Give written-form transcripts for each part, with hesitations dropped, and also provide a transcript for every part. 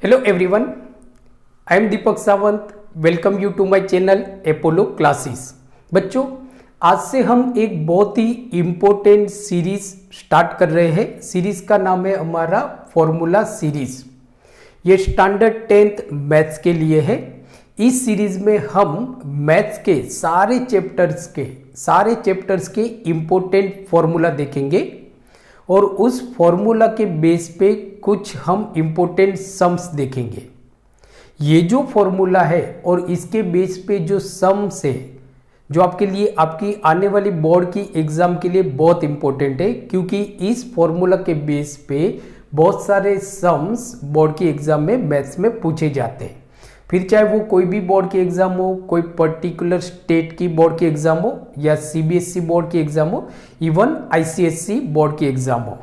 Hello everyone, I am Deepak Sawant. Welcome you to my channel Apollo classes. बच्चों, आज से हम एक बहुत ही इम्पोर्टेंट सीरीज स्टार्ट कर रहे हैं। सीरीज का नाम है हमारा फॉर्मूला सीरीज। ये स्टैंडर्ड 10th मैथ्स के लिए है। इस सीरीज में हम मैथ्स के सारे चैप्टर्स के इम्पोर्टेंट फॉर्मूला देखेंगे और उस फॉर्मूला के बेस पे कुछ हम इम्पोर्टेंट सम्स देखेंगे। ये जो फॉर्मूला है और इसके बेस पे जो सम्स है, जो आपके लिए आपकी आने वाली बोर्ड की एग्जाम के लिए बहुत इंपॉर्टेंट है, क्योंकि इस फॉर्मूला के बेस पे बहुत सारे सम्स बोर्ड की एग्जाम में मैथ्स में पूछे जाते हैं। फिर चाहे वो कोई भी बोर्ड की एग्जाम हो, कोई पर्टिकुलर स्टेट की बोर्ड की एग्जाम हो या सीबीएसई बोर्ड की एग्जाम हो, इवन आईसीएसई बोर्ड की एग्जाम हो।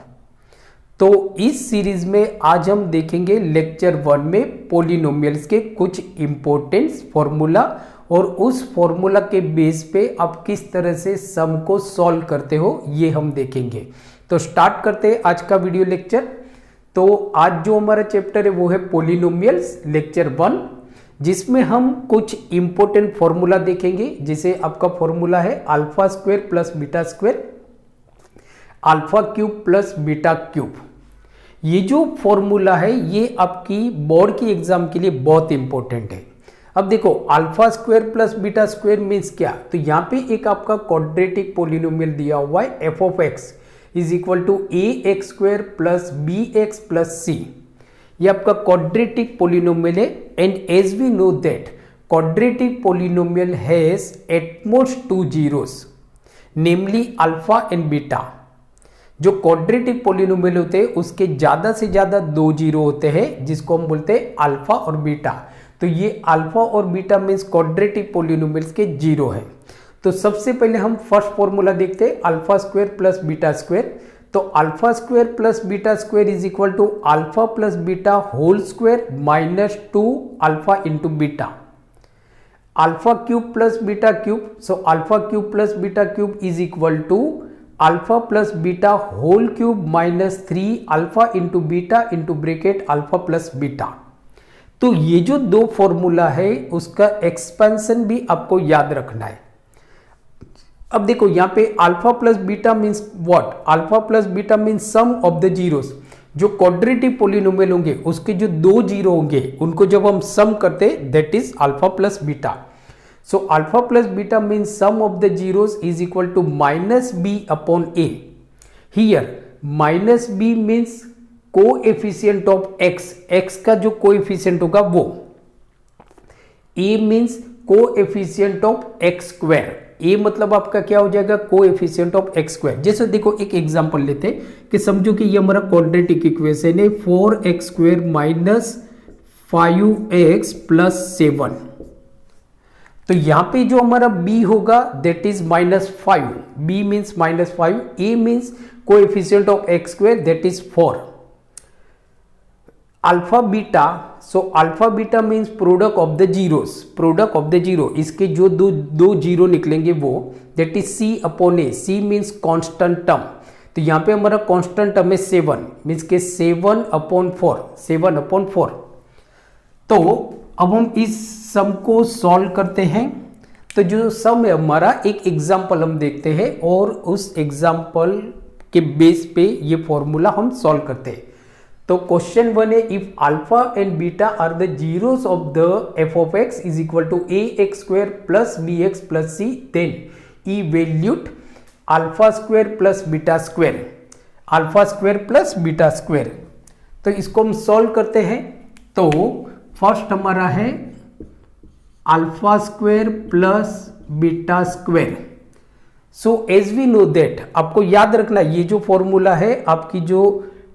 तो इस सीरीज में आज हम देखेंगे लेक्चर 1 में पॉलिनोमियल्स के कुछ इंपॉर्टेंट फॉर्मूला और उस फॉर्मूला के बेस पे आप किस तरह से सम को सॉल्व करते हो ये हम देखेंगे। तो स्टार्ट करते हैं आज का वीडियो लेक्चर। तो आज जो हमारा चैप्टर है वो है पॉलिनोमियल्स लेक्चर 1, जिसमें हम कुछ इंपॉर्टेंट फॉर्मूला देखेंगे। जैसे आपका फॉर्मूला है alpha square plus beta square, alpha cube plus beta cube. ये जो फॉर्मूला है ये आपकी बोर्ड की एग्जाम के लिए बहुत इंपॉर्टेंट है। अब देखो, alpha square plus beta square means क्या? तो यहाँ पे एक आपका क्वाड्रेटिक पॉलिनोमियल दिया हुआ है f of x is equal to a x square plus b x plus c. ये आपका क्वाड्रेटिक पॉलिनोमियल है and as we know that quadratic polynomial has at most 2 zeros, namely alpha and beta. जो quadratic polynomial होते हैं उसके ज्यादा से ज्यादा 2 जीरो होते हैं, जिसको हम बोलते हैं अल्फा और बीटा। तो ये अल्फा और बीटा मीन्स क्वाड्रेटिक पॉलिनोमियल्स के जीरो है। तो सबसे पहले हम फर्स्ट फॉर्मूला देखते हैं, alpha square plus beta square. तो alpha square plus beta square is equal to alpha plus beta whole square minus 2 alpha into beta. Alpha cube plus beta cube, so alpha cube plus beta cube is equal to alpha plus beta whole cube minus 3 alpha into beta into bracket alpha plus beta. तो ये जो दो formula है उसका expansion भी आपको याद रखना है। अब देखो यहाँ पे alpha plus beta means what? Alpha plus beta means sum of the zeros. जो क्वाड्रेटिक पॉलिनोमियल होंगे उसके जो 2 जीरो होंगे उनको जब हम सम करते that is alpha plus beta. So alpha plus beta means sum of the zeros is equal to minus b upon a. Here minus b means coefficient of x. x का जो coefficient होगा वो। a means coefficient of x square. a मतलब आपका क्या हो जाएगा? coefficient of x square। जैसे देखो एक एग्जांपल लेते हैं कि समझो कि ये हमारा क्वाड्रेटिक इक्वेशन है 4x square minus 5x plus 7। तो यहां पे जो हमारा b होगा that is -5। b means -5, a means coefficient of x square that is 4। Alpha beta, so alpha beta means product of the zeros. Product of the zero, इसके जो दो zero निकलेंगे वो that is c upon a। c means constant term. तो यहां पे हमारा constant term है 7 मीन्स के 7 अपॉन 4। तो अब हम इस सम को सॉल्व करते हैं। तो जो सम है हमारा, एक एग्जांपल हम देखते हैं और उस एग्जांपल के बेस पे ये फॉर्मूला हम सॉल्व करते हैं। तो क्वेश्चन 1 है, if alpha and beta are the zeros of the f of x is equal to a x square plus b x plus c, then evaluate alpha square plus beta square, alpha square plus beta square. तो इसको हम solve करते हैं। तो first हमारा है alpha square plus beta square. So as we know that, आपको याद रखना ये जो फॉर्मूला है आपकी जो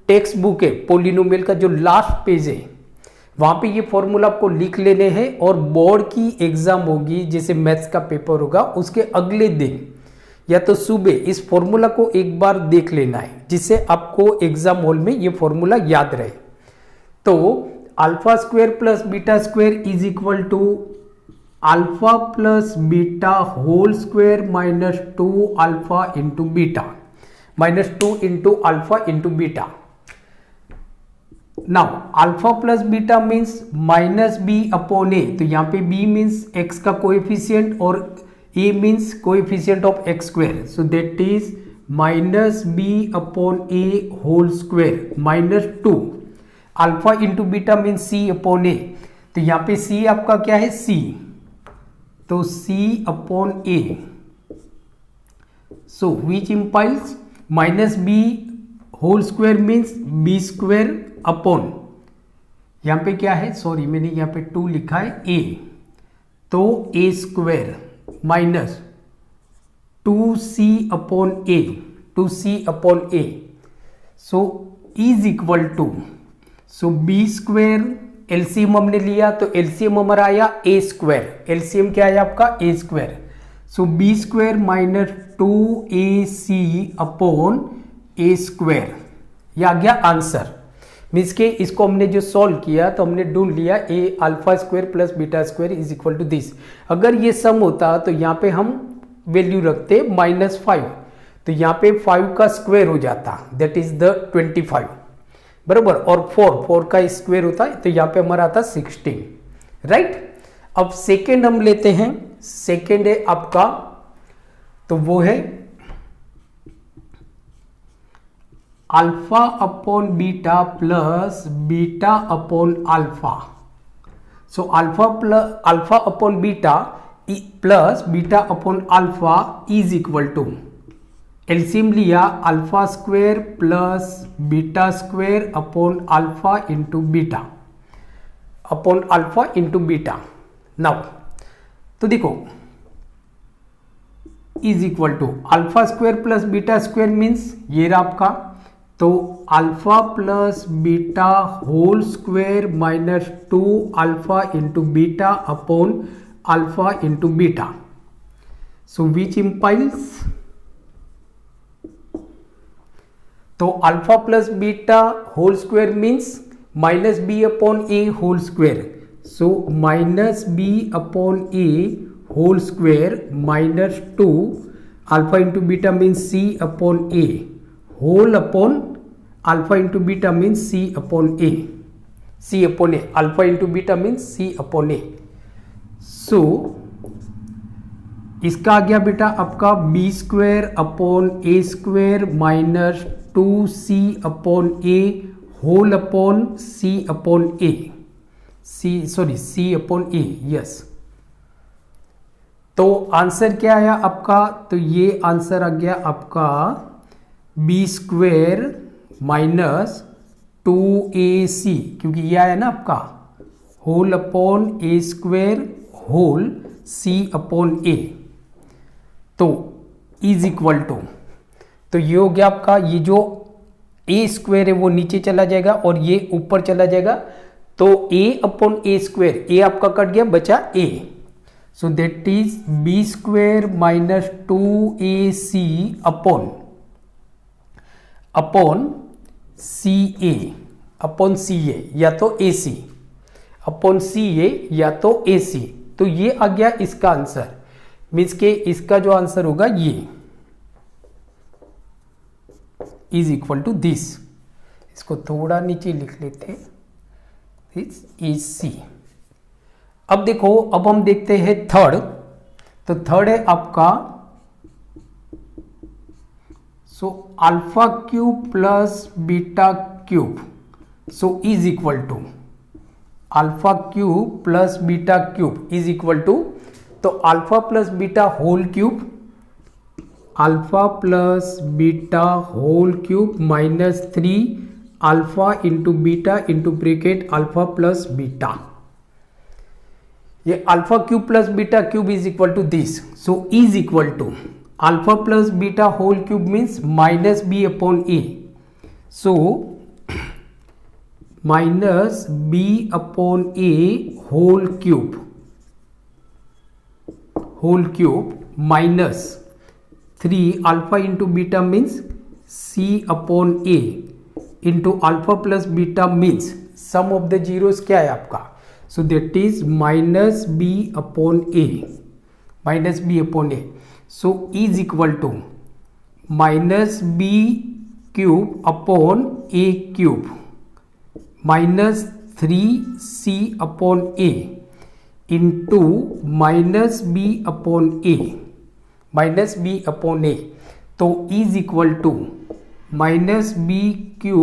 टेक्स्ट बुक है पॉलिनोमियल का जो लास्ट पेज है वहां पे ये फॉर्मूला आपको लिख लेने हैं और बोर्ड की एग्जाम होगी, जैसे मैथ्स का पेपर होगा उसके अगले दिन या तो सुबह इस फॉर्मूला को एक बार देख लेना है, जिससे आपको एग्जाम हॉल में ये फॉर्मूला याद रहे। तो alpha square plus beta square is equal to alpha plus beta whole square minus 2 alpha into beta, -2 into alpha into beta. Now alpha plus beta means minus B upon a, तो यहाँ पे b means x का coefficient और a means coefficient of x square, so that is minus B upon A whole square minus 2 alpha into beta means C upon a, तो यहाँ पे c आपका क्या है सी, तो c upon A, so which implies minus b whole square means b square upon, यहाँ पे क्या है सॉरी मैंने यहाँ पे 2 लिखा है ए, तो a square minus 2c upon a, 2c upon A, so is equal to, so b square LCM हमने लिया तो एलसीएम हमारा आया ए स्क्वायर, एलसीएम क्या आया आपका a square, so b square minus 2ac upon A square, ये आ गया आंसर। मीन्स के इसको हमने जो सॉल्व किया तो हमने ढूंढ लिया a alpha square plus beta square is equal to this. अगर ये सम होता तो यहाँ पे हम वैल्यू रखते -5, तो यहाँ पे 5 का स्क्वायर हो जाता, दैट इज द 25 बराबर, और 4 का स्क्वायर होता है तो यहाँ पे हमारा आता 16, राइट। अब सेकेंड हम लेते हैं, सेकेंड है आपका, तो वो है alpha upon beta plus beta upon alpha, so alpha upon beta plus beta upon alpha is equal to, LCM लिया alpha square plus beta square upon alpha into beta, upon alpha into beta. Now तो देखो is equal to alpha square plus beta square means ये रहा आपका, तो alpha plus beta whole square minus 2 alpha into beta upon alpha into beta, so which implies, तो alpha plus beta whole square means minus B upon A whole square, so minus B upon A whole square minus 2 alpha into beta means C upon A whole upon alpha into beta means C upon A, C upon A, alpha into beta means C upon A, so इसका आ गया बेटा आपका B square upon A square minus 2c upon A whole upon C upon A, C upon A, yes. तो answer क्या आया आपका, तो ये आंसर आ गया आपका बी स्क्वायर माइनस 2ac, क्योंकि ये आया ना आपका whole upon A square whole C upon a, तो इज इक्वल टू, तो ये हो गया आपका, ये जो ए स्क्वायर है वो नीचे चला जाएगा और ये ऊपर चला जाएगा, तो ए अपॉन ए स्क्वायर, ए आपका कट गया बचा A, so that is B square minus 2ac upon C A या तो ए सी, अपॉन सी ए या तो ए सी, तो ये आ गया इसका आंसर, मीन्स के इसका जो आंसर होगा ये इज इक्वल टू दिस, इसको थोड़ा नीचे लिख लेते हैं, दिस इज सी। अब देखो, अब हम देखते हैं थर्ड, तो थर्ड है आपका, so alpha cube plus beta cube, so is equal to alpha cube plus beta cube is equal to, तो alpha plus beta whole cube, alpha plus beta whole cube minus 3 alpha into beta into bracket alpha plus beta, ये alpha cube plus beta cube is equal to this, so is equal to alpha plus beta whole cube means minus B upon A, so minus B upon A whole cube minus 3 alpha into beta means C upon a into alpha plus beta means sum of the zeros क्या है आपका, so that is minus B upon A, so is equal to minus b cube upon a cube minus 3c/a into -b/a तो is equal to -b³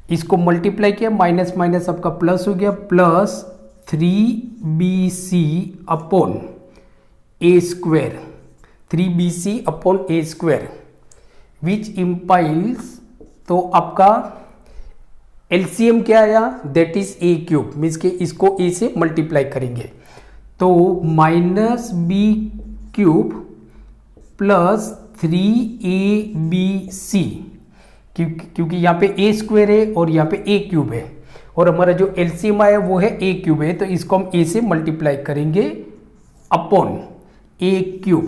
इसको multiply किया, minus minus आपका plus हो गया, plus 3bc/a² 3bc/a² विच इम्पाइल्स, तो आपका LCM क्या आया, दैट इज a³ मीन्स के इसको a से मल्टीप्लाई करेंगे तो -b³ प्लस 3abc, क्योंकि यहाँ पे a² है और यहाँ पे a³ है और हमारा जो एलसीएम आया वो है a³ है, तो इसको हम a से मल्टीप्लाई करेंगे अपॉन a³।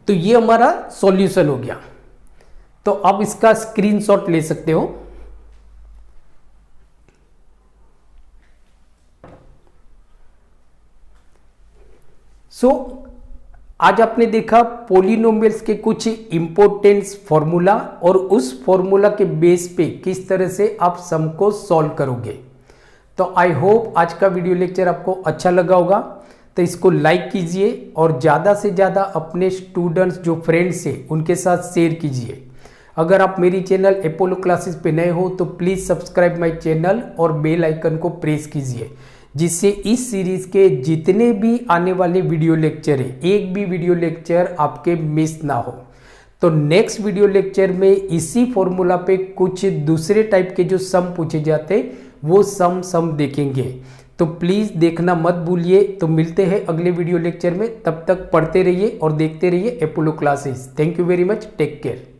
तो ये हमारा सॉल्यूशन हो गया। तो आप इसका स्क्रीनशॉट ले सकते हो। आज आपने देखा पॉलिनोमियल्स के कुछ इंपॉर्टेंट फॉर्मूला और उस फॉर्मूला के बेस पे किस तरह से आप सम को सॉल्व करोगे। तो आई होप आज का वीडियो लेक्चर आपको अच्छा लगा होगा, तो इसको लाइक कीजिए और ज़्यादा से ज़्यादा अपने स्टूडेंट्स जो फ्रेंड्स हैं उनके साथ शेयर कीजिए। अगर आप मेरी चैनल अपोलो क्लासेस पे नए हो तो प्लीज़ सब्सक्राइब माय चैनल और बेल आइकन को प्रेस कीजिए, जिससे इस सीरीज़ के जितने भी आने वाले वीडियो लेक्चर है एक भी वीडियो लेक्चर आपके मिस ना हो। तो नेक्स्ट वीडियो लेक्चर में इसी फॉर्मूला पे कुछ दूसरे टाइप के जो सम पूछे जाते वो सम देखेंगे, तो प्लीज़ देखना मत भूलिए। तो मिलते हैं अगले वीडियो लेक्चर में, तब तक पढ़ते रहिए और देखते रहिए Apollo classes. Thank you very much, take care.